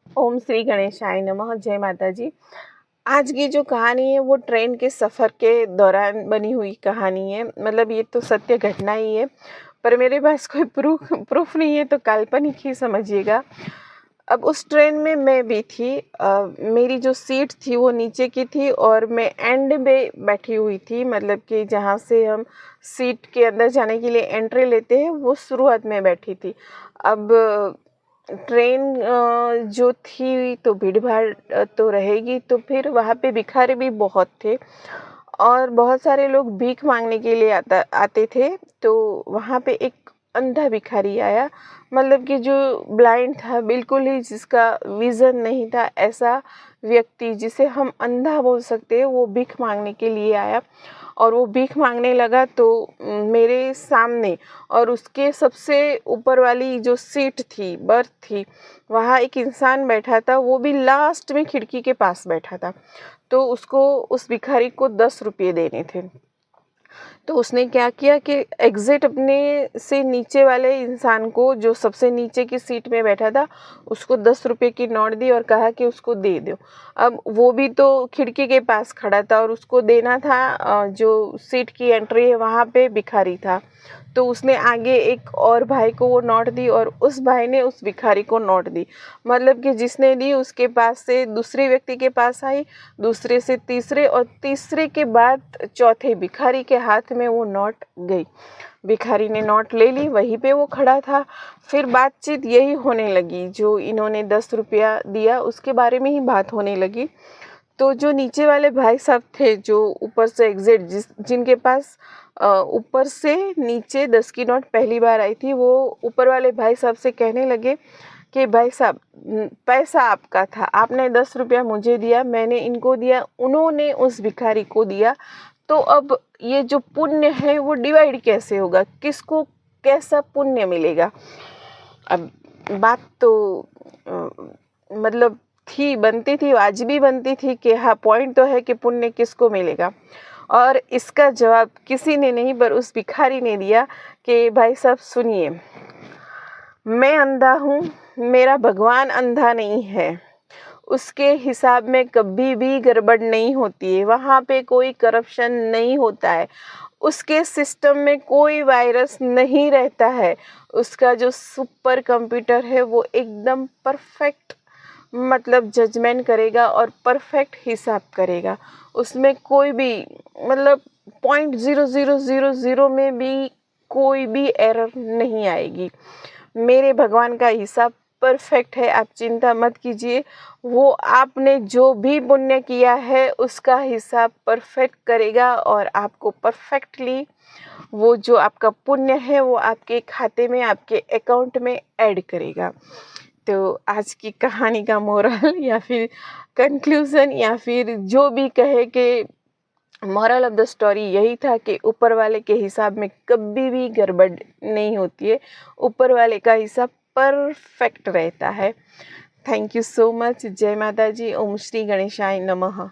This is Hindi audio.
ओम श्री गणेशाय नमः। जय माता जी। आज की जो कहानी है वो ट्रेन के सफ़र के दौरान बनी हुई कहानी है। मतलब ये तो सत्य घटना ही है, पर मेरे पास कोई प्रूफ नहीं है, तो काल्पनिक ही समझिएगा। अब उस ट्रेन में मैं भी थी। मेरी जो सीट थी वो नीचे की थी और मैं एंड में बैठी हुई थी। मतलब कि जहाँ से हम सीट के अंदर जाने के लिए एंट्री लेते हैं वो शुरुआत में बैठी थी। अब ट्रेन जो थी तो भीड़-भाड़ तो रहेगी, तो फिर वहाँ पे भिखारी भी बहुत थे और बहुत सारे लोग भीख माँगने के लिए आते थे। तो वहाँ पे एक अंधा भिखारी आया, मतलब कि जो ब्लाइंड था बिल्कुल ही, जिसका विज़न नहीं था, ऐसा व्यक्ति जिसे हम अंधा बोल सकते हैं, वो भीख माँगने के लिए आया। और वो भीख माँगने लगा तो मेरे सामने और उसके सबसे ऊपर वाली जो सीट थी, बर्थ थी, वहाँ एक इंसान बैठा था। वो भी लास्ट में खिड़की के पास बैठा था। तो उसको, उस भिखारी को 10 रुपये देने थे। तो उसने क्या किया कि एग्ज़ैक्ट अपने से नीचे वाले इंसान को, जो सबसे नीचे की सीट में बैठा था, उसको 10 रुपये की नोट दी और कहा कि उसको दे दो। अब वो भी तो खिड़की के पास खड़ा था और उसको देना था, जो सीट की एंट्री है वहाँ पे भिखारी था। तो उसने आगे एक और भाई को वो नोट दी और उस भाई ने उस भिखारी को नोट दी। मतलब कि जिसने दी उसके पास से दूसरे व्यक्ति के पास आई, दूसरे से तीसरे और तीसरे के बाद चौथे भिखारी के हाथ में वो नोट गई। भिखारी ने नोट ले ली, वहीं पे वो खड़ा था। फिर बातचीत यही होने लगी, जो इन्होंने 10 रुपया दिया उसके बारे में ही बात होने लगी। तो जो नीचे वाले भाई साहब थे, जो ऊपर से एग्ज़ैक्ट जिनके पास ऊपर से नीचे 10 की नोट पहली बार आई थी, वो ऊपर वाले भाई साहब से कहने लगे कि भाई साहब, पैसा आपका था, आपने 10 रुपया मुझे दिया, मैंने इनको दिया, उन्होंने उस भिखारी को दिया। तो अब ये जो पुण्य है वो डिवाइड कैसे होगा? किसको कैसा पुण्य मिलेगा? अब बात तो मतलब बनती थी, आज भी बनती थी कि हाँ, पॉइंट तो है कि पुण्य किसको मिलेगा। और इसका जवाब किसी ने नहीं, पर उस भिखारी ने दिया कि भाई साहब सुनिए, मैं अंधा हूँ, मेरा भगवान अंधा नहीं है। उसके हिसाब में कभी भी गड़बड़ नहीं होती है, वहाँ पे कोई करप्शन नहीं होता है, उसके सिस्टम में कोई वायरस नहीं रहता है। उसका जो सुपर कंप्यूटर है वो एकदम परफेक्ट, मतलब जजमेंट करेगा और परफेक्ट हिसाब करेगा। उसमें कोई भी, मतलब 0.0000 में भी कोई भी एरर नहीं आएगी। मेरे भगवान का हिसाब परफेक्ट है, आप चिंता मत कीजिए। वो आपने जो भी पुण्य किया है उसका हिसाब परफेक्ट करेगा और आपको परफेक्टली वो जो आपका पुण्य है वो आपके खाते में, आपके अकाउंट में ऐड करेगा। तो आज की कहानी का मोरल या फिर कंक्लूज़न या फिर जो भी कहे कि मोरल ऑफ द स्टोरी यही था कि ऊपर वाले के हिसाब में कभी भी गड़बड़ नहीं होती है। ऊपर वाले का हिसाब परफेक्ट रहता है। Thank you so much. जय माता जी। ओम श्री गणेशाय नमः।